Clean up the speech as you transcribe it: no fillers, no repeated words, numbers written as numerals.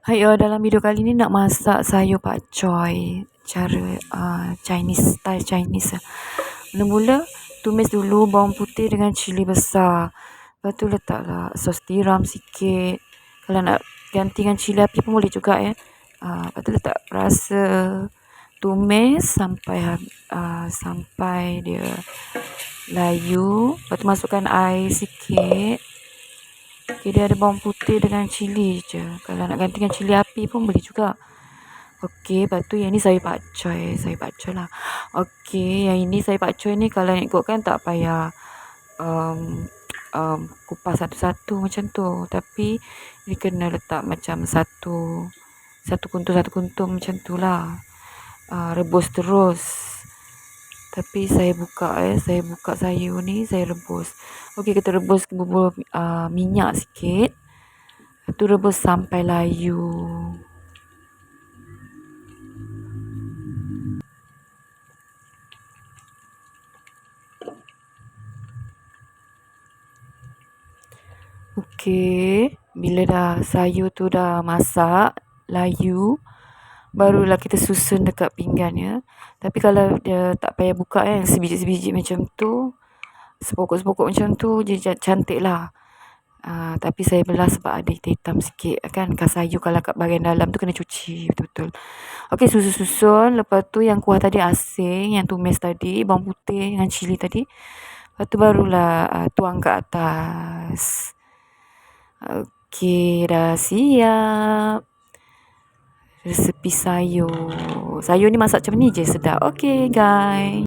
Hai dalam video kali ni nak masak sayur pakcoy cara Chinese, style Chinese lah. Mula-mula tumis dulu bawang putih dengan cili besar. Lepas tu letaklah sos tiram sikit. Kalau nak ganti dengan cili api pun boleh juga ya. Lepas tu letak rasa, tumis sampai dia layu. Lepas tu masukkan air sikit. Okay, dia ada bawang putih dengan cili je. Kalau nak ganti dengan cili api pun boleh juga. Okey, lepas tu yang ni sayur pakcoy lah. Okey, yang ini sayur pakcoy ni kalau nak ikutkan tak payah kupas satu-satu macam tu. Tapi ni kena letak macam satu kuntum macam tu lah. Rebus terus. Tapi saya buka sayur ni, saya rebus. Okey, kita rebus bubur minyak sikit. Lepas tu rebus sampai layu. Okey, bila dah sayur tu dah masak, layu, barulah kita susun dekat pinggan ya. Tapi kalau dia tak payah buka sebiji-sebiji macam tu, sepokok-sepokok macam tu je cantik lah. Tapi saya belah sebab ada hitam sikit kan. Sayur kalau kat bahagian dalam tu kena cuci betul-betul. Okey, susun. Lepas tu yang kuah tadi asing, yang tumis tadi, bawang putih dengan cili tadi. Lepas tu barulah tuang ke atas. Okey, dah siap resepi sayur. Sayur ni masak macam ni je sedap. Okey guys.